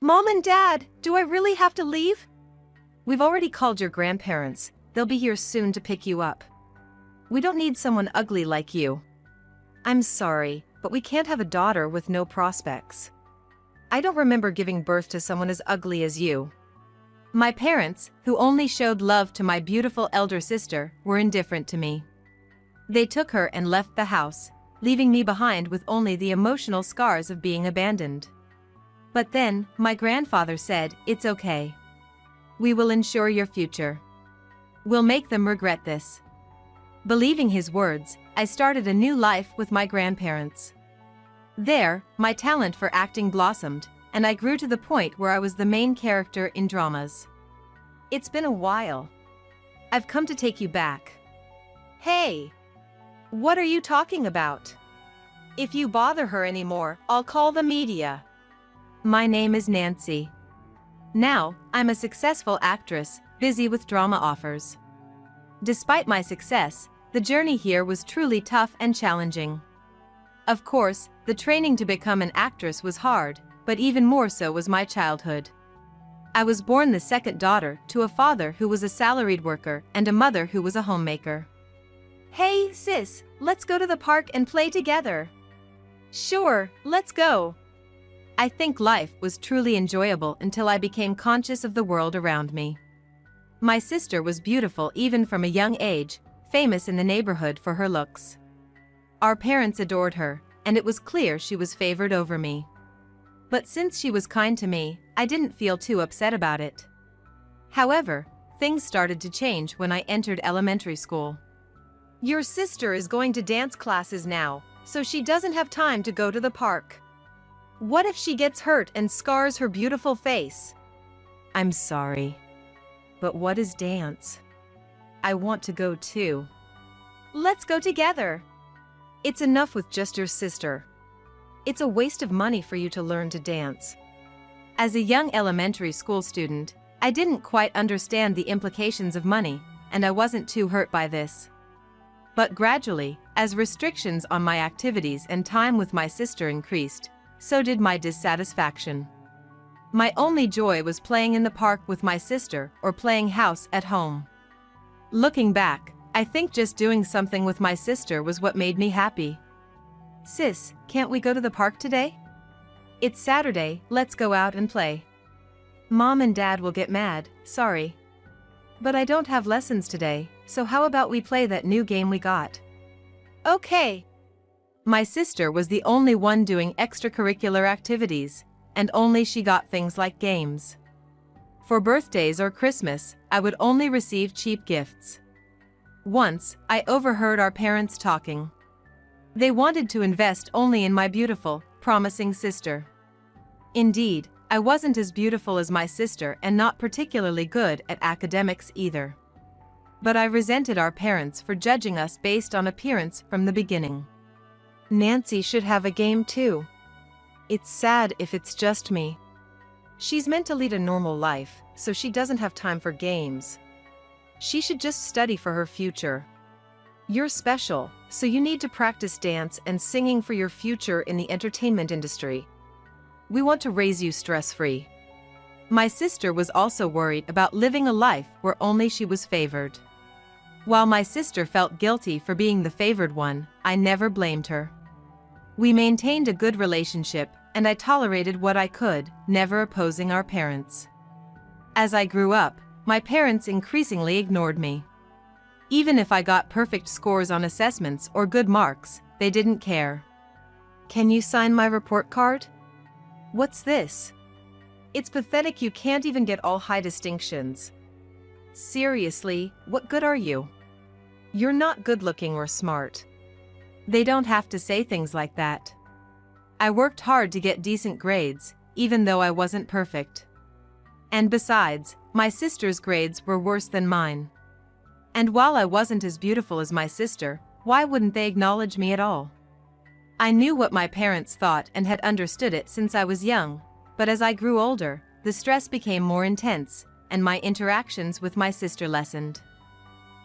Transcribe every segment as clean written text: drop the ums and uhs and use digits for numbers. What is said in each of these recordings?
Mom and Dad, do I really have to leave? We've already called your grandparents. They'll be here soon to pick you up. We don't need someone ugly like you. I'm sorry, but we can't have a daughter with no prospects. I don't remember giving birth to someone as ugly as you. My parents, who only showed love to my beautiful elder sister, were indifferent to me. They took her and left the house, leaving me behind with only the emotional scars of being abandoned. But then, my grandfather said, "It's okay. We will ensure your future. We'll make them regret this." Believing his words, I started a new life with my grandparents. There, my talent for acting blossomed, and I grew to the point where I was the main character in dramas. It's been a while. I've come to take you back. Hey! What are you talking about? If you bother her anymore, I'll call the media. My name is Nancy. Now, I'm a successful actress, busy with drama offers. Despite my success, the journey here was truly tough and challenging. Of course, the training to become an actress was hard, but even more so was my childhood. I was born the second daughter to a father who was a salaried worker and a mother who was a homemaker. Hey, sis, let's go to the park and play together. Sure, let's go. I think life was truly enjoyable until I became conscious of the world around me. My sister was beautiful even from a young age, famous in the neighborhood for her looks. Our parents adored her, and it was clear she was favored over me. But since she was kind to me, I didn't feel too upset about it. However, things started to change when I entered elementary school. Your sister is going to dance classes now, so she doesn't have time to go to the park. What if she gets hurt and scars her beautiful face? I'm sorry. But what is dance? I want to go too. Let's go together. It's enough with just your sister. It's a waste of money for you to learn to dance. As a young elementary school student, I didn't quite understand the implications of money, and I wasn't too hurt by this. But gradually, as restrictions on my activities and time with my sister increased, so did my dissatisfaction. My only joy was playing in the park with my sister or playing house at home. Looking back, I think just doing something with my sister was what made me happy. Sis, can't we go to the park today? It's Saturday, let's go out and play. Mom and Dad will get mad, sorry. But I don't have lessons today, so how about we play that new game we got? Okay. My sister was the only one doing extracurricular activities, and only she got things like games. For birthdays or Christmas, I would only receive cheap gifts. Once, I overheard our parents talking. They wanted to invest only in my beautiful, promising sister. Indeed, I wasn't as beautiful as my sister and not particularly good at academics either. But I resented our parents for judging us based on appearance from the beginning. Nancy should have a game too. It's sad if it's just me. She's meant to lead a normal life, so she doesn't have time for games. She should just study for her future. You're special, so you need to practice dance and singing for your future in the entertainment industry. We want to raise you stress-free. My sister was also worried about living a life where only she was favored. While my sister felt guilty for being the favored one, I never blamed her. We maintained a good relationship, and I tolerated what I could, never opposing our parents. As I grew up, my parents increasingly ignored me. Even if I got perfect scores on assessments or good marks, they didn't care. Can you sign my report card? What's this? It's pathetic you can't even get all high distinctions. Seriously, what good are you? You're not good-looking or smart. They don't have to say things like that. I worked hard to get decent grades, even though I wasn't perfect. And besides, my sister's grades were worse than mine. And while I wasn't as beautiful as my sister, why wouldn't they acknowledge me at all? I knew what my parents thought and had understood it since I was young, but as I grew older, the stress became more intense, and my interactions with my sister lessened.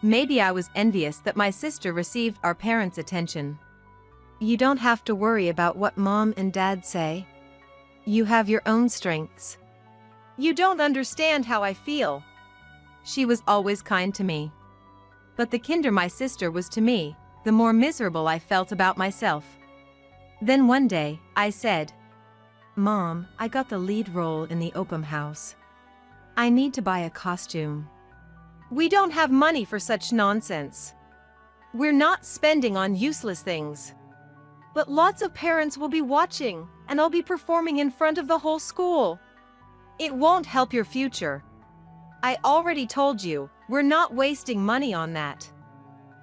Maybe I was envious that my sister received our parents' attention. You don't have to worry about what Mom and Dad say. You have your own strengths. You don't understand how I feel. She was always kind to me. But the kinder my sister was to me, the more miserable I felt about myself. Then one day, I said, "Mom, I got the lead role in the open house. I need to buy a costume." "We don't have money for such nonsense. We're not spending on useless things." "But lots of parents will be watching, and I'll be performing in front of the whole school. It won't help your future. I already told you, we're not wasting money on that.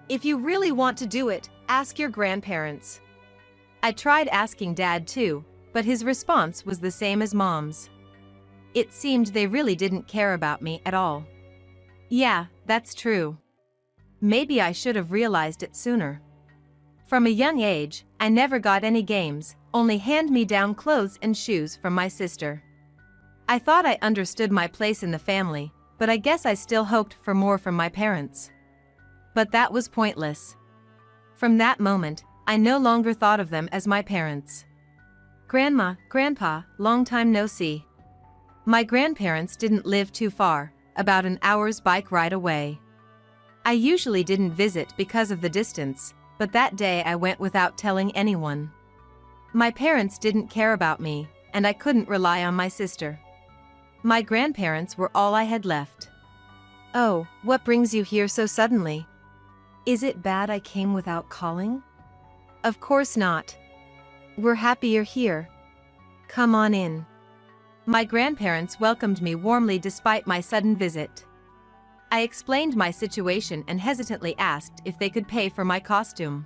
If you really want to do it, ask your grandparents." I tried asking Dad too, but his response was the same as Mom's. It seemed they really didn't care about me at all. Yeah, that's true. Maybe I should have realized it sooner. From a young age, I never got any games, only hand-me-down clothes and shoes from my sister. I thought I understood my place in the family, but I guess I still hoped for more from my parents. But that was pointless. From that moment, I no longer thought of them as my parents. Grandma, Grandpa, long time no see. My grandparents didn't live too far, about an hour's bike ride away. I usually didn't visit because of the distance, but that day I went without telling anyone. My parents didn't care about me, and I couldn't rely on my sister. My grandparents were all I had left. "Oh, what brings you here so suddenly? Is it bad I came without calling?" "Of course not. We're happy you're here. Come on in." My grandparents welcomed me warmly despite my sudden visit. I explained my situation and hesitantly asked if they could pay for my costume.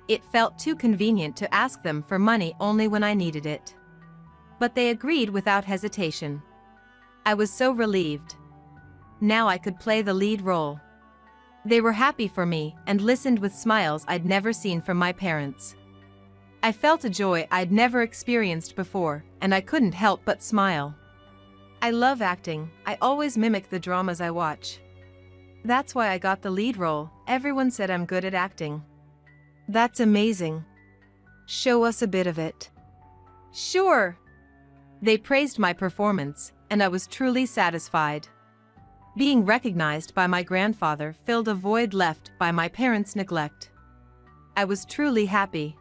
It felt too convenient to ask them for money only when I needed it. But they agreed without hesitation. I was so relieved. Now I could play the lead role. They were happy for me and listened with smiles I'd never seen from my parents. I felt a joy I'd never experienced before, and I couldn't help but smile. I love acting. I always mimic the dramas I watch. That's why I got the lead role. Everyone said I'm good at acting. That's amazing. Show us a bit of it. Sure. They praised my performance, and I was truly satisfied. Being recognized by my grandfather filled a void left by my parents' neglect. I was truly happy.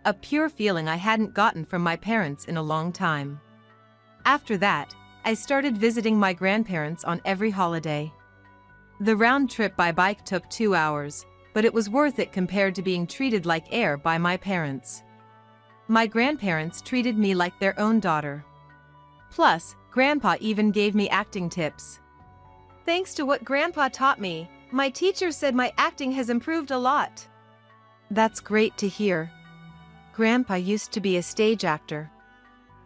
A pure feeling I hadn't gotten from my parents in a long time. After that, I started visiting my grandparents on every holiday. The round trip by bike took 2 hours, but it was worth it compared to being treated like air by my parents. My grandparents treated me like their own daughter. Plus, Grandpa even gave me acting tips. Thanks to what Grandpa taught me, my teacher said my acting has improved a lot. That's great to hear. Grandpa used to be a stage actor.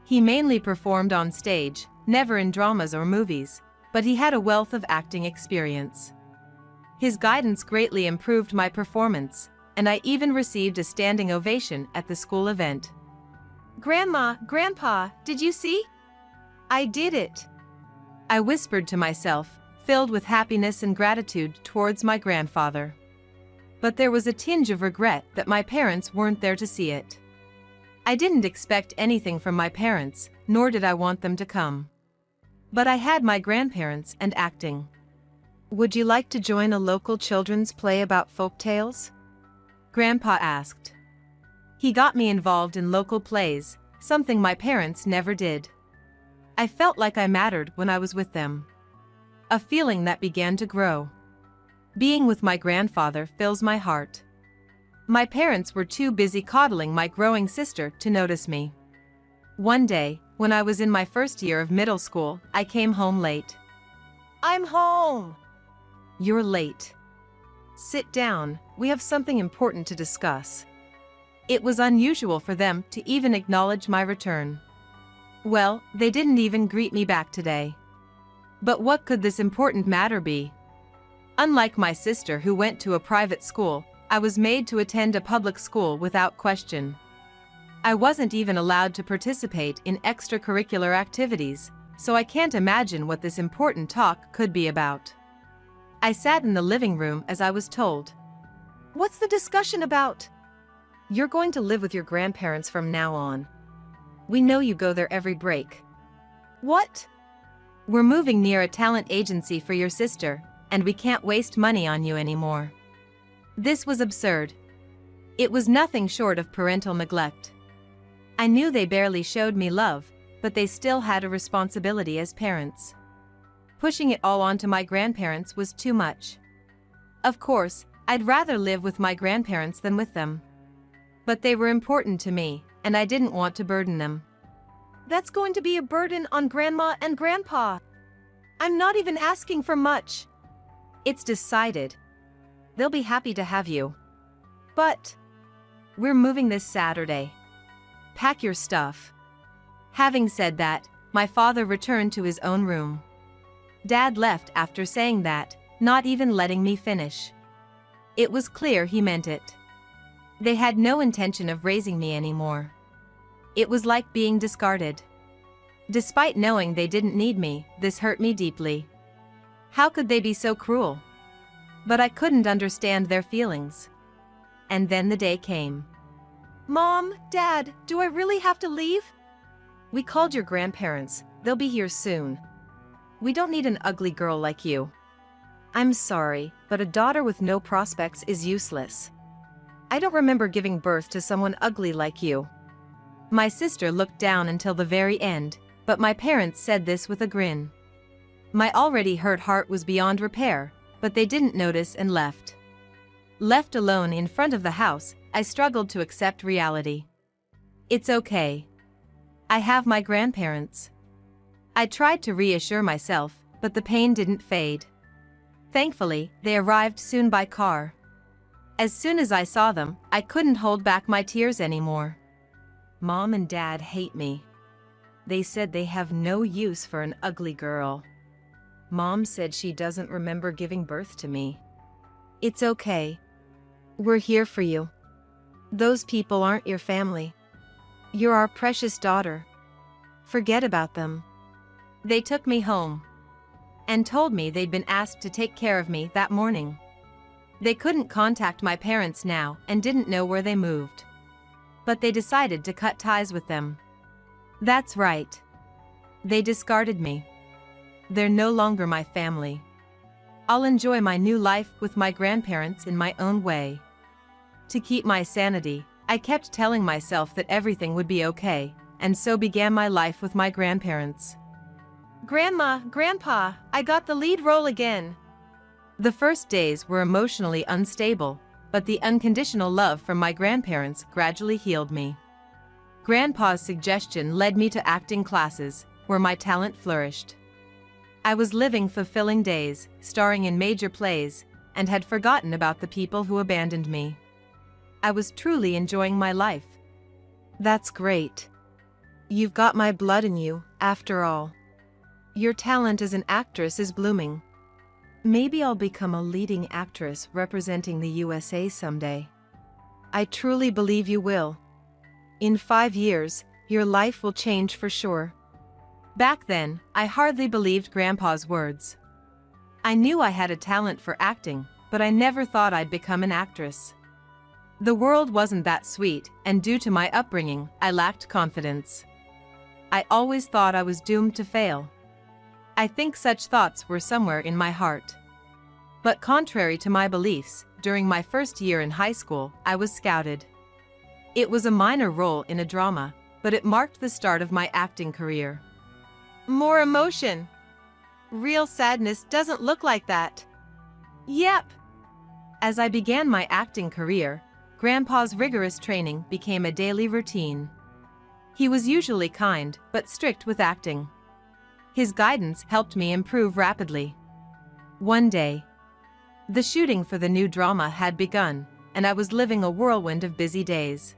He mainly performed on stage, never in dramas or movies, but he had a wealth of acting experience. His guidance greatly improved my performance, and I even received a standing ovation at the school event. Grandma, Grandpa, did you see? I did it. I whispered to myself, filled with happiness and gratitude towards my grandfather. But there was a tinge of regret that my parents weren't there to see it. I didn't expect anything from my parents, nor did I want them to come. But I had my grandparents and acting. Would you like to join a local children's play about folk tales? Grandpa asked. He got me involved in local plays, something my parents never did. I felt like I mattered when I was with them. A feeling that began to grow. Being with my grandfather fills my heart. My parents were too busy coddling my growing sister to notice me. One day, when I was in my first year of middle school, I came home late. I'm home. You're late. Sit down, we have something important to discuss. It was unusual for them to even acknowledge my return. Well, they didn't even greet me back today. But what could this important matter be? Unlike my sister who went to a private school, I was made to attend a public school without question. I wasn't even allowed to participate in extracurricular activities, so I can't imagine what this important talk could be about. I sat in the living room as I was told. What's the discussion about? You're going to live with your grandparents from now on. We know you go there every break. What? We're moving near a talent agency for your sister, and we can't waste money on you anymore. This was absurd. It was nothing short of parental neglect. I knew they barely showed me love, but they still had a responsibility as parents. Pushing it all onto my grandparents was too much. Of course, I'd rather live with my grandparents than with them. But they were important to me, and I didn't want to burden them. That's going to be a burden on Grandma and Grandpa. I'm not even asking for much. It's decided. They'll be happy to have you. But we're moving this Saturday. Pack your stuff. Having said that, my father returned to his own room. Dad left after saying that, not even letting me finish. It was clear he meant it. They had no intention of raising me anymore. It was like being discarded. Despite knowing they didn't need me, this hurt me deeply. How could they be so cruel? But I couldn't understand their feelings. And then the day came. Mom, Dad, do I really have to leave? We called your grandparents. They'll be here soon. We don't need an ugly girl like you. I'm sorry, but a daughter with no prospects is useless. I don't remember giving birth to someone ugly like you. My sister looked down until the very end, but my parents said this with a grin. My already hurt heart was beyond repair, but they didn't notice and left. Left alone in front of the house, I struggled to accept reality. It's okay. I have my grandparents. I tried to reassure myself, but the pain didn't fade. Thankfully, they arrived soon by car. As soon as I saw them, I couldn't hold back my tears anymore. Mom and Dad hate me. They said they have no use for an ugly girl. Mom said she doesn't remember giving birth to me. It's okay. We're here for you. Those people aren't your family. You're our precious daughter. Forget about them. They took me home and told me they'd been asked to take care of me that morning. They couldn't contact my parents now and didn't know where they moved. But they decided to cut ties with them. That's right. They discarded me. They're no longer my family. I'll enjoy my new life with my grandparents in my own way. To keep my sanity, I kept telling myself that everything would be okay, and so began my life with my grandparents. Grandma, Grandpa, I got the lead role again. The first days were emotionally unstable, but the unconditional love from my grandparents gradually healed me. Grandpa's suggestion led me to acting classes, where my talent flourished. I was living fulfilling days, starring in major plays, and had forgotten about the people who abandoned me. I was truly enjoying my life. That's great. You've got my blood in you, after all. Your talent as an actress is blooming. Maybe I'll become a leading actress representing the USA someday. I truly believe you will. In 5 years, your life will change for sure. Back then, I hardly believed Grandpa's words. I knew I had a talent for acting, but I never thought I'd become an actress. The world wasn't that sweet, and due to my upbringing, I lacked confidence. I always thought I was doomed to fail. I think such thoughts were somewhere in my heart. But contrary to my beliefs, during my first year in high school, I was scouted. It was a minor role in a drama, but it marked the start of my acting career. More emotion. Real sadness doesn't look like that. Yep. As I began my acting career, Grandpa's rigorous training became a daily routine. He was usually kind, but strict with acting. His guidance helped me improve rapidly. One day, the shooting for the new drama had begun, and I was living a whirlwind of busy days.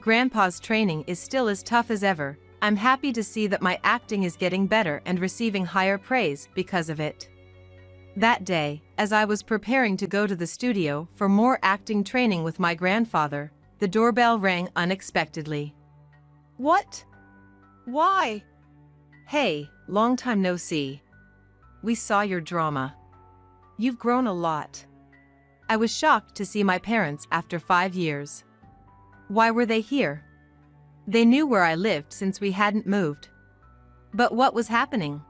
Grandpa's training is still as tough as ever. I'm happy to see that my acting is getting better and receiving higher praise because of it. That day, as I was preparing to go to the studio for more acting training with my grandfather, the doorbell rang unexpectedly. What? Why? Hey, long time no see. We saw your drama. You've grown a lot. I was shocked to see my parents after 5 years. Why were they here? They knew where I lived since we hadn't moved. But what was happening?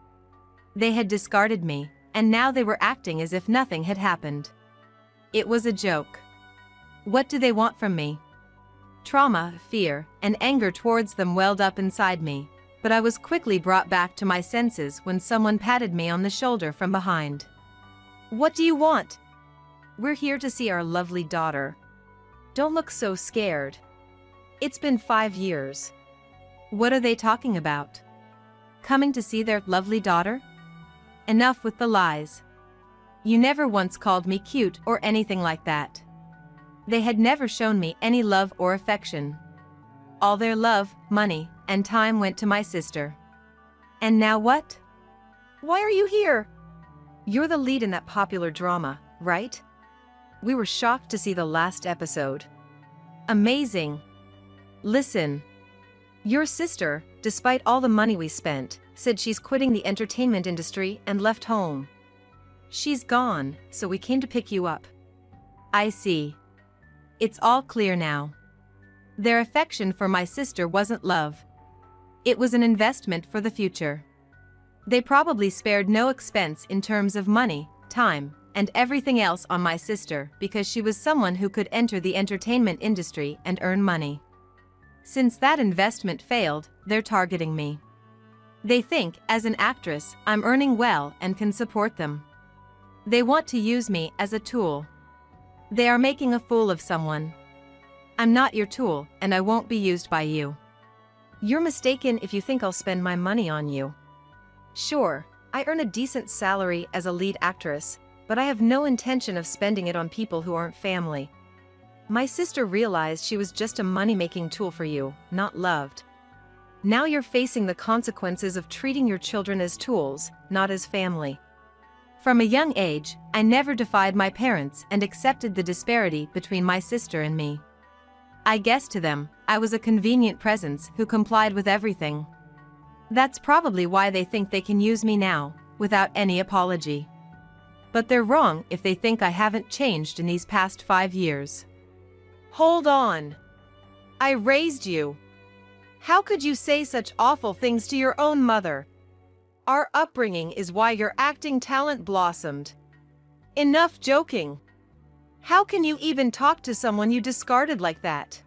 They had discarded me, and now they were acting as if nothing had happened. It was a joke. What do they want from me? Trauma, fear, and anger towards them welled up inside me, but I was quickly brought back to my senses when someone patted me on the shoulder from behind. "What do you want?" "We're here to see our lovely daughter. Don't look so scared. It's been 5 years." What are they talking about? Coming to see their lovely daughter? Enough with the lies. You never once called me cute or anything like that. They had never shown me any love or affection. All their love, money, and time went to my sister. And now what? "Why are you here?" "You're the lead in that popular drama, right? We were shocked to see the last episode." "Amazing. Listen. Your sister, despite all the money we spent, said she's quitting the entertainment industry and left home. She's gone, so we came to pick you up." "I see. It's all clear now. Their affection for my sister wasn't love. It was an investment for the future. They probably spared no expense in terms of money, time, and everything else on my sister because she was someone who could enter the entertainment industry and earn money. Since that investment failed, they're targeting me. They think, as an actress, I'm earning well and can support them. They want to use me as a tool. They are making a fool of someone. I'm not your tool, and I won't be used by you. You're mistaken if you think I'll spend my money on you. Sure, I earn a decent salary as a lead actress, but I have no intention of spending it on people who aren't family. My sister realized she was just a money-making tool for you, not loved. Now you're facing the consequences of treating your children as tools, not as family. From a young age, I never defied my parents and accepted the disparity between my sister and me. I guess to them, I was a convenient presence who complied with everything. That's probably why they think they can use me now, without any apology. But they're wrong if they think I haven't changed in these past 5 years. Hold on. I raised you. How could you say such awful things to your own mother? Our upbringing is why your acting talent blossomed. Enough joking. How can you even talk to someone you discarded like that?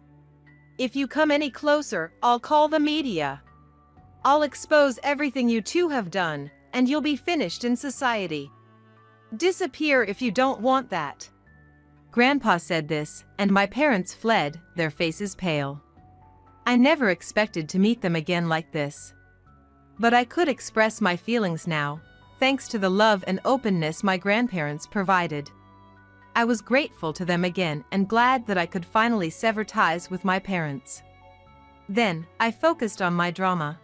If you come any closer, I'll call the media. I'll expose everything you two have done, and you'll be finished in society. Disappear if you don't want that." Grandpa said this, and my parents fled, their faces pale. I never expected to meet them again like this. But I could express my feelings now, thanks to the love and openness my grandparents provided. I was grateful to them again and glad that I could finally sever ties with my parents. Then, I focused on my drama,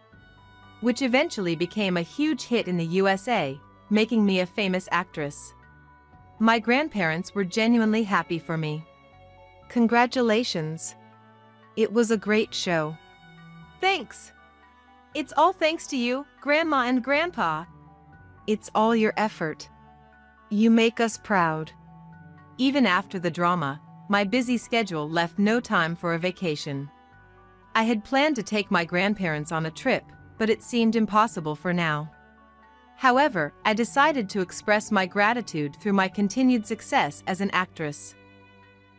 which eventually became a huge hit in the USA, making me a famous actress. My grandparents were genuinely happy for me. "Congratulations. It was a great show." "Thanks. It's all thanks to you, Grandma and Grandpa." "It's all your effort. You make us proud." Even after the drama, my busy schedule left no time for a vacation. I had planned to take my grandparents on a trip, but it seemed impossible for now. However, I decided to express my gratitude through my continued success as an actress.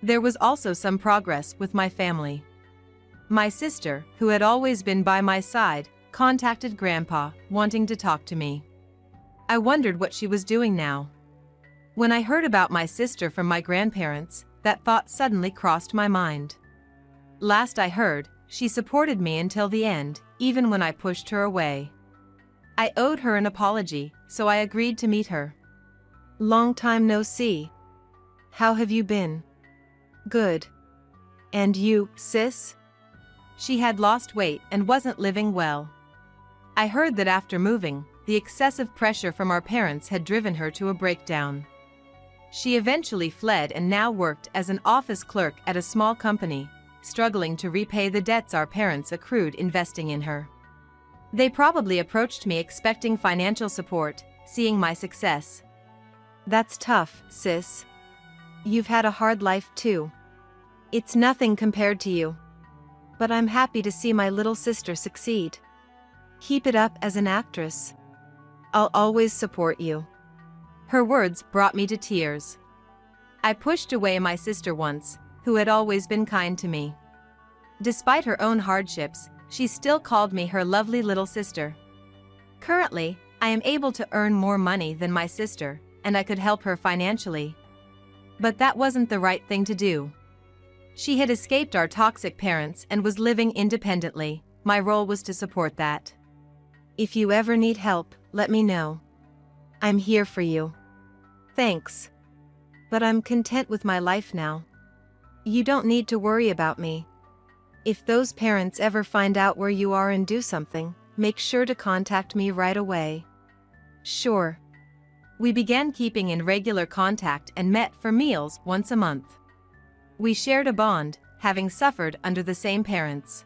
There was also some progress with my family. My sister, who had always been by my side, contacted Grandpa, wanting to talk to me. I wondered what she was doing now. When I heard about my sister from my grandparents, that thought suddenly crossed my mind. Last I heard, she supported me until the end, even when I pushed her away. I owed her an apology, so I agreed to meet her. "Long time no see. How have you been?" "Good. And you, sis?" She had lost weight and wasn't living well. I heard that after moving, the excessive pressure from our parents had driven her to a breakdown. She eventually fled and now worked as an office clerk at a small company, struggling to repay the debts our parents accrued investing in her. They probably approached me expecting financial support, seeing my success. "That's tough, sis. You've had a hard life too. It's nothing compared to you. But I'm happy to see my little sister succeed. Keep it up as an actress." I'll always support you." Her words brought me to tears. I pushed away my sister once, who had always been kind to me. Despite her own hardships, she still called me her lovely little sister. Currently, I am able to earn more money than my sister, and I could help her financially. But that wasn't the right thing to do. She had escaped our toxic parents and was living independently. My role was to support that. "If you ever need help, let me know. I'm here for you." "Thanks. But I'm content with my life now. You don't need to worry about me. If those parents ever find out where you are and do something, make sure to contact me right away." "Sure." We began keeping in regular contact and met for meals once a month. We shared a bond, having suffered under the same parents.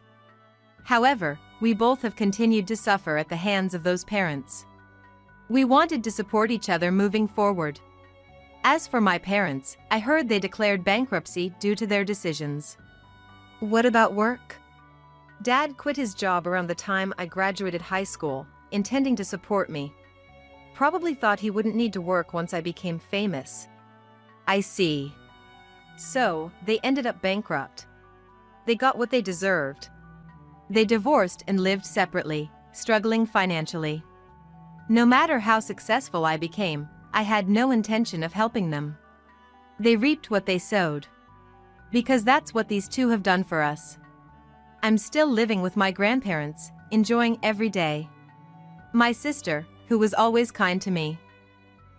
However, we both have continued to suffer at the hands of those parents. We wanted to support each other moving forward. As for my parents, I heard they declared bankruptcy due to their decisions. "What about work?" Dad quit his job around the time I graduated high school, intending to support me. Probably thought he wouldn't need to work once I became famous. "I see. So, they ended up bankrupt. They got what they deserved. They divorced and lived separately, struggling financially. No matter how successful I became, I had no intention of helping them. They reaped what they sowed. Because that's what these two have done for us. I'm still living with my grandparents, enjoying every day. My sister, who was always kind to me.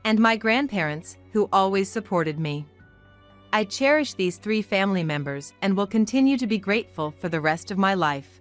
And my grandparents, who always supported me. I cherish these three family members and will continue to be grateful for the rest of my life."